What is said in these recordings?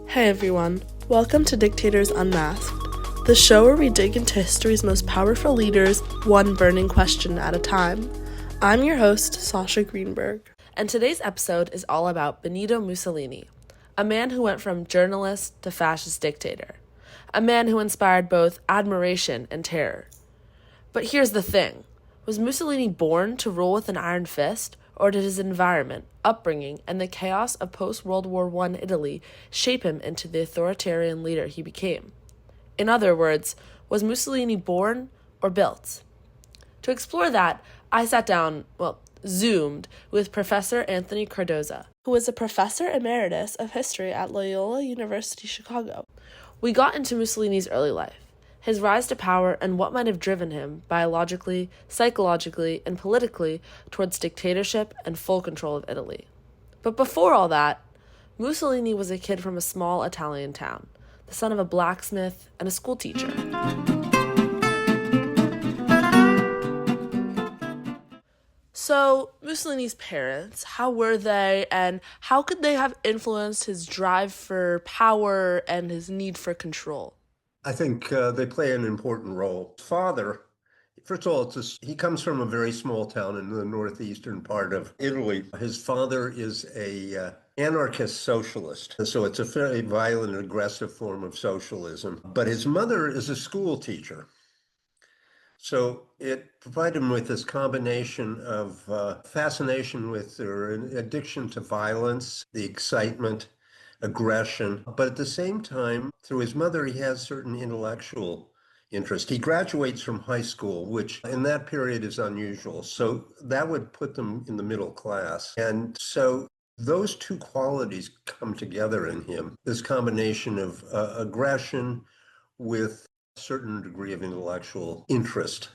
Hey everyone, welcome to Dictators Unmasked, the show where we dig into history's most powerful leaders, one burning question at a time. I'm your host, Sasha Greenberg, and today's episode is all about Benito Mussolini, a man who went from journalist to fascist dictator, a man who inspired both admiration and terror. But here's the thing. Was Mussolini born to rule with an iron fist, or did his environment, upbringing, and the chaos of post-World War I Italy shape him into the authoritarian leader he became? In other words, was Mussolini born or built? To explore that, I zoomed with Professor Anthony Cardoza, who is a professor emeritus of history at Loyola University Chicago. We got into Mussolini's early life, his rise to power, and what might have driven him, biologically, psychologically, and politically, towards dictatorship and full control of Italy. But before all that, Mussolini was a kid from a small Italian town, the son of a blacksmith and a schoolteacher. So, Mussolini's parents, how were they, and how could they have influenced his drive for power and his need for control? I think they play an important role. Father, first of all, he comes from a very small town in the northeastern part of Italy. His father is a anarchist socialist, so it's a very violent and aggressive form of socialism. But his mother is a school teacher. So it provided him with this combination of fascination with or an addiction to violence, the excitement, aggression, but at the same time, through his mother, he has certain intellectual interest. He graduates from high school, which in that period is unusual. So that would put them in the middle class. And so those two qualities come together in him, this combination of aggression with a certain degree of intellectual interest.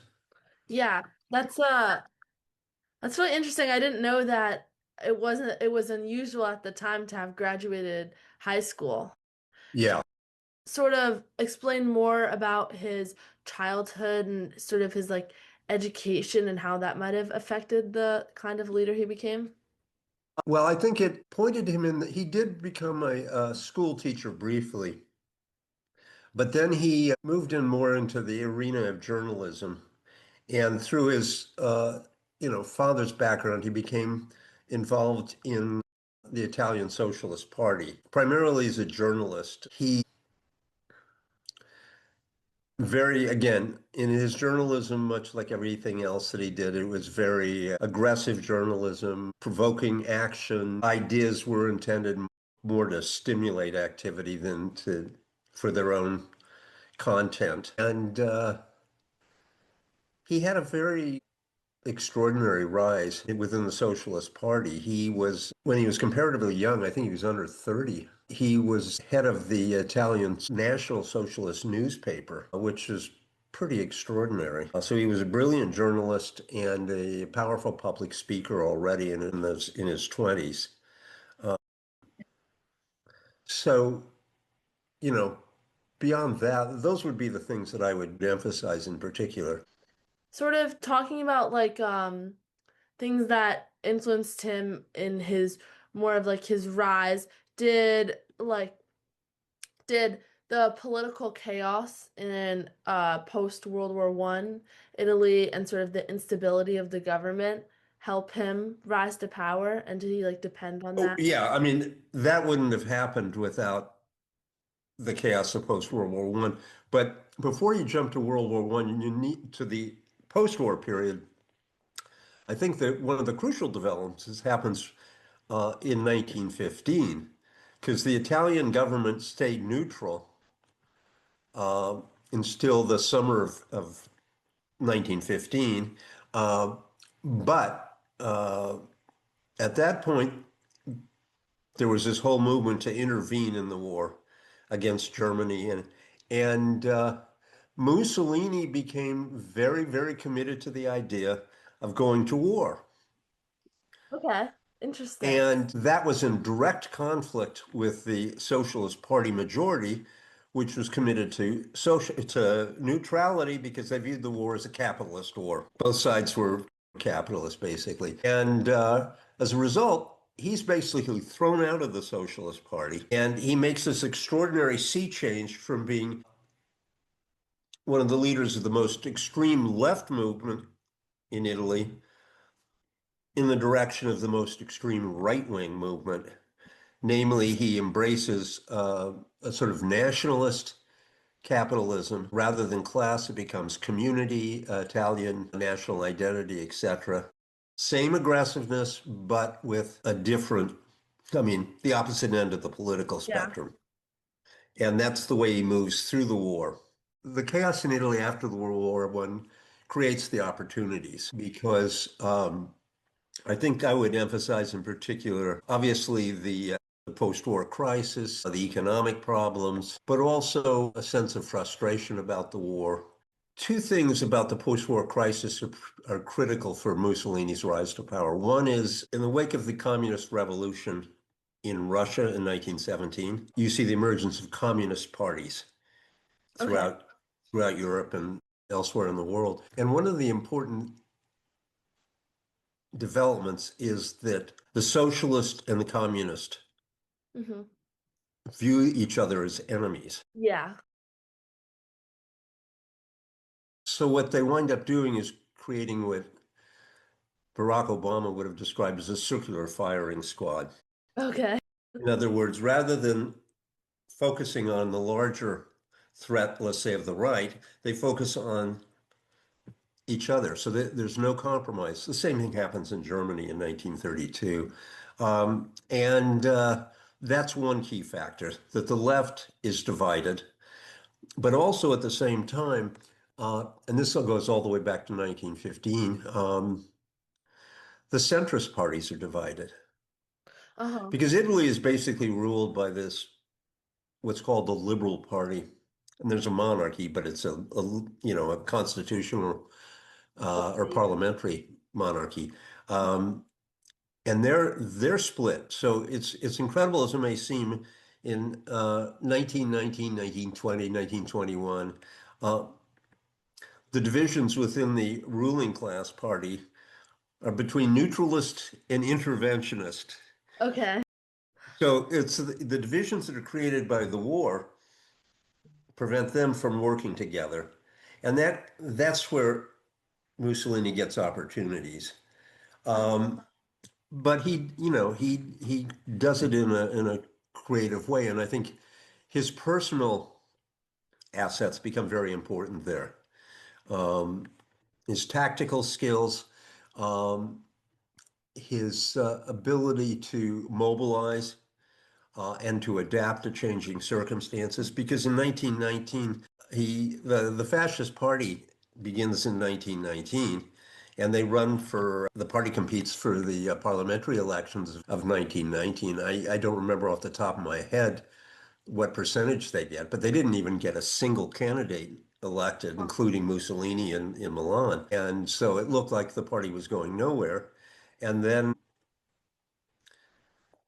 Yeah, that's really interesting. I didn't know that it was unusual at the time to have graduated high school. Yeah. Sort of explain more about his childhood and sort of his education and how that might have affected the kind of leader he became. Well, I think it pointed him in that he did become a school teacher briefly, but then he moved in more into the arena of journalism. And through his, father's background, he became involved in the Italian Socialist Party, primarily as a journalist. He again, in his journalism, much like everything else that he did, it was very aggressive journalism, provoking action. Ideas were intended more to stimulate activity than for their own content. And he had a very extraordinary rise within the Socialist Party. When he was comparatively young, I think he was under 30. He was head of the Italian National Socialist newspaper, which is pretty extraordinary. So he was a brilliant journalist and a powerful public speaker already in his 20s. Uh, so, you know, beyond that, those would be the things that I would emphasize in particular. Sort of talking about things that influenced him in his more of his rise. Did did the political chaos in post World War One Italy and sort of the instability of the government help him rise to power? And did he depend on Oh, that? yeah, I mean, that wouldn't have happened without the chaos of post-World War One. But before you jump to World War One, you need to the post-war period. I think that one of the crucial developments happens in 1915, because the Italian government stayed neutral uh, until the summer of 1915. Uh, but at that point, there was this whole movement to intervene in the war against Germany, and Mussolini became very, very committed to the idea of going to war. Okay, interesting. And that was in direct conflict with the Socialist Party majority, which was committed to neutrality because they viewed the war as a capitalist war. Both sides were capitalist, basically. And as a result, he's basically thrown out of the Socialist Party, and he makes this extraordinary sea change from being one of the leaders of the most extreme left movement in Italy in the direction of the most extreme right-wing movement. Namely, he embraces a sort of nationalist capitalism. Rather than class, it becomes community, Italian national identity, etc. Same aggressiveness, but with a different, I mean, the opposite end of the political Yeah. spectrum. And that's the way he moves through the war. The chaos in Italy after the World War I creates the opportunities because I think I would emphasize in particular, obviously, the post-war crisis, the economic problems, but also a sense of frustration about the war. Two things about the post-war crisis are critical for Mussolini's rise to power. One is in the wake of the communist revolution in Russia in 1917, you see the emergence of communist parties Okay. throughout throughout Europe and elsewhere in the world. And one of the important developments is that the socialist and the communist Hmm. view each other as enemies. Yeah. So what they wind up doing is creating what Barack Obama would have described as a circular firing squad. Okay. In other words, rather than focusing on the larger threat, let's say of the right, they focus on each other. So there's no compromise. The same thing happens in Germany in 1932. And that's one key factor, that the left is divided, but also at the same time, and this goes all the way back to 1915, the centrist parties are divided Uh-huh. because Italy is basically ruled by this, what's called the Liberal Party. And there's a monarchy, but it's a constitutional or Okay. parliamentary monarchy. Um, and they're split. So it's incredible as it may seem in 1919, 1920, 1921, the divisions within the ruling class party are between neutralist and interventionist. Okay. So it's the divisions that are created by the war prevent them from working together. And that's where Mussolini gets opportunities. Um, but he does it in a creative way, and I think his personal assets become very important there. Um, his tactical skills, um, his ability to mobilize and to adapt to changing circumstances. Because in 1919, the fascist party begins in 1919, and they run for the party competes for the parliamentary elections of 1919. I don't remember off the top of my head what percentage they get, but they didn't even get a single candidate elected, including Mussolini in Milan. And so it looked like the party was going nowhere. And then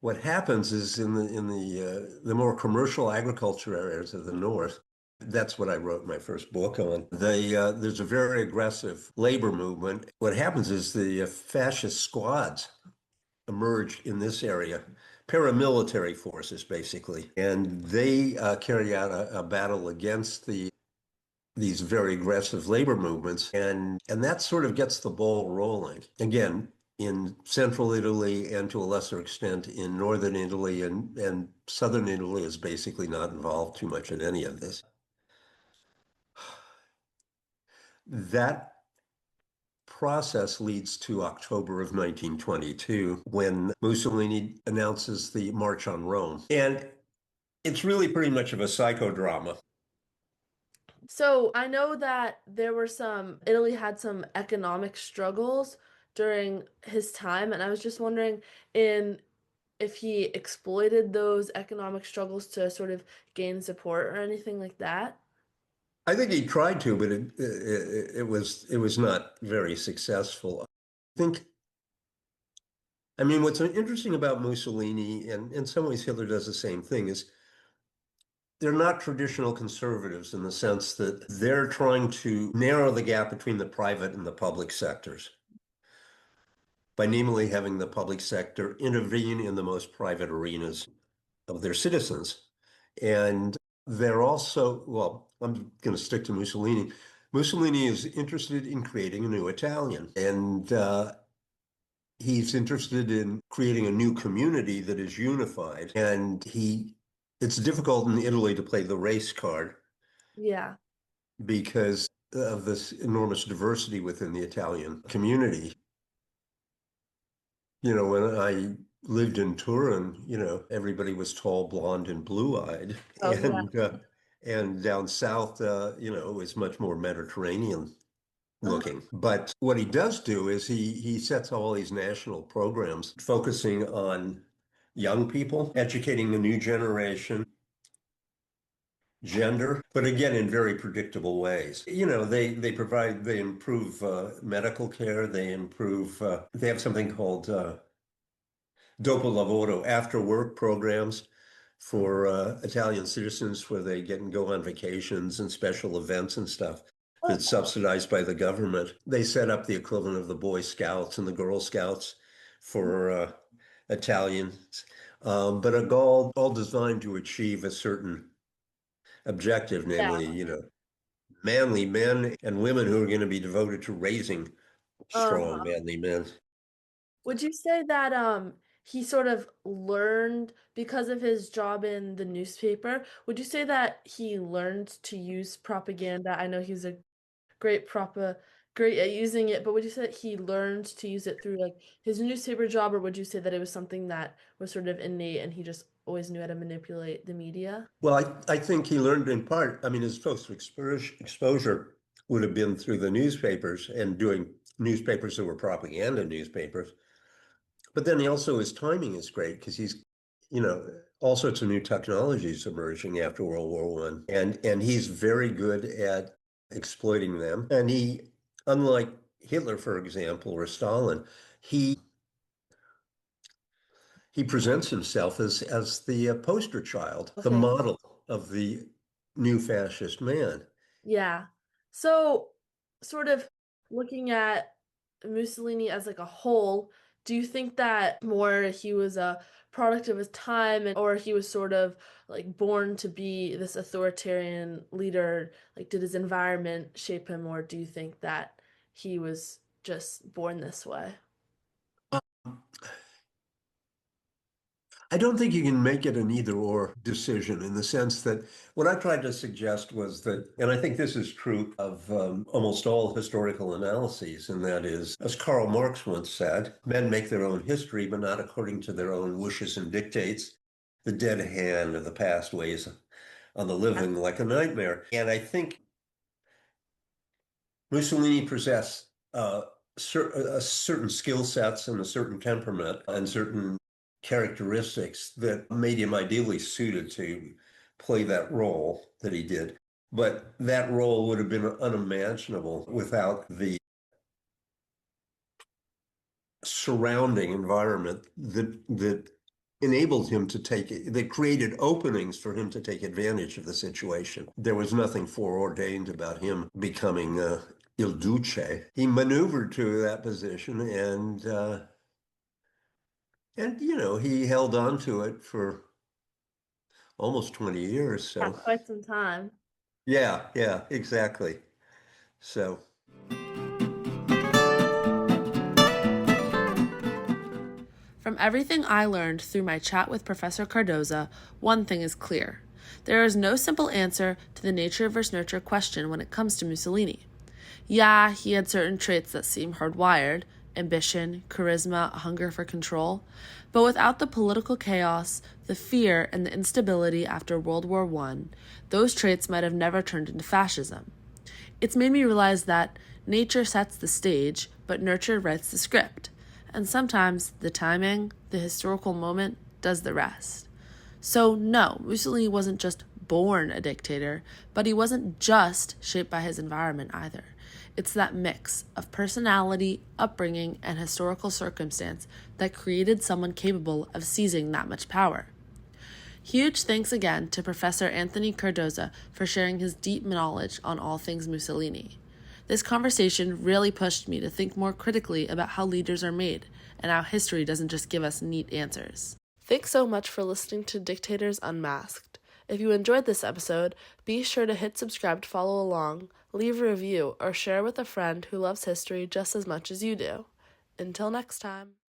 what happens is in the more commercial agriculture areas of the north, that's what I wrote my first book on. There's a very aggressive labor movement. What happens is the fascist squads emerge in this area, paramilitary forces basically, and they carry out a battle against these very aggressive labor movements, and that sort of gets the ball rolling. Again, in central Italy and to a lesser extent in northern Italy, and southern Italy is basically not involved too much in any of this. That process leads to October of 1922 when Mussolini announces the March on Rome. And it's really pretty much of a psychodrama. So I know that Italy had some economic struggles during his time, and I was just wondering in if he exploited those economic struggles to sort of gain support or anything like that. I think he tried to, but it was not very successful. I think, I mean, what's interesting about Mussolini, and in some ways Hitler does the same thing, is they're not traditional conservatives in the sense that they're trying to narrow the gap between the private and the public sectors. by namely having the public sector intervene in the most private arenas of their citizens. And they're also, well, I'm going to stick to Mussolini. Mussolini is interested in creating a new Italian, and he's interested in creating a new community that is unified. And it's difficult in Italy to play the race card Yeah. because of this enormous diversity within the Italian community. When I lived in Turin, everybody was tall, blonde, and blue-eyed, Oh, yeah. and down south, it was much more Mediterranean looking. But what he does do is he sets all these national programs focusing on young people, educating the new generation, gender, but again, in very predictable ways. They improve medical care, they have something called dopo lavoro, after work programs for Italian citizens where they get and go on vacations and special events and stuff that's subsidized by the government. They set up the equivalent of the Boy Scouts and the Girl Scouts for Italians, but all designed to achieve a certain objective, Yeah. namely, manly men and women who are going to be devoted to raising strong, Uh-huh. manly men. Would you say that he sort of learned because of his job in the newspaper? Would you say that he learned to use propaganda? I know he's a great at using it, but would you say that he learned to use it through like his newspaper job, or would you say that it was something that was sort of innate and he just always knew how to manipulate the media? Well, I think he learned in part. I mean, his first exposure would have been through the newspapers and doing newspapers that were propaganda newspapers. But then his timing is great because all sorts of new technologies emerging after World War One, and he's very good at exploiting them. And unlike Hitler, for example, or Stalin, he he presents himself as the poster child, the Okay. model of the new fascist man. Yeah. So, sort of looking at Mussolini as like a whole, do you think that more he was a product of his time or he was sort of like born to be this authoritarian leader? Like, did his environment shape him, or do you think that he was just born this way? I don't think you can make it an either or decision in the sense that what I tried to suggest was that, and I think this is true of almost all historical analyses, and that is, as Karl Marx once said, men make their own history, but not according to their own wishes and dictates. The dead hand of the past weighs on the living like a nightmare. And I think Mussolini possessed certain skill sets and a certain temperament and certain characteristics that made him ideally suited to play that role that he did. But that role would have been unimaginable without the surrounding environment that enabled him to that created openings for him to take advantage of the situation. There was nothing foreordained about him becoming Il Duce. He maneuvered to that position and he held on to it for almost 20 years. Yeah, So quite some time. yeah, exactly. So From everything I learned through my chat with Professor Cardoza, one thing is clear. There is no simple answer to the nature versus nurture question when it comes to Mussolini. Yeah, he had certain traits that seem hardwired: ambition, charisma, a hunger for control. But without the political chaos, the fear, and the instability after World War I, those traits might have never turned into fascism. It's made me realize that nature sets the stage, but nurture writes the script. And sometimes the timing, the historical moment, does the rest. So no, Mussolini wasn't just born a dictator, but he wasn't just shaped by his environment either. It's that mix of personality, upbringing, and historical circumstance that created someone capable of seizing that much power. Huge thanks again to Professor Anthony Cardoza for sharing his deep knowledge on all things Mussolini. This conversation really pushed me to think more critically about how leaders are made and how history doesn't just give us neat answers. Thanks so much for listening to Dictators Unmasked. If you enjoyed this episode, be sure to hit subscribe to follow along, leave a review, or share with a friend who loves history just as much as you do. Until next time.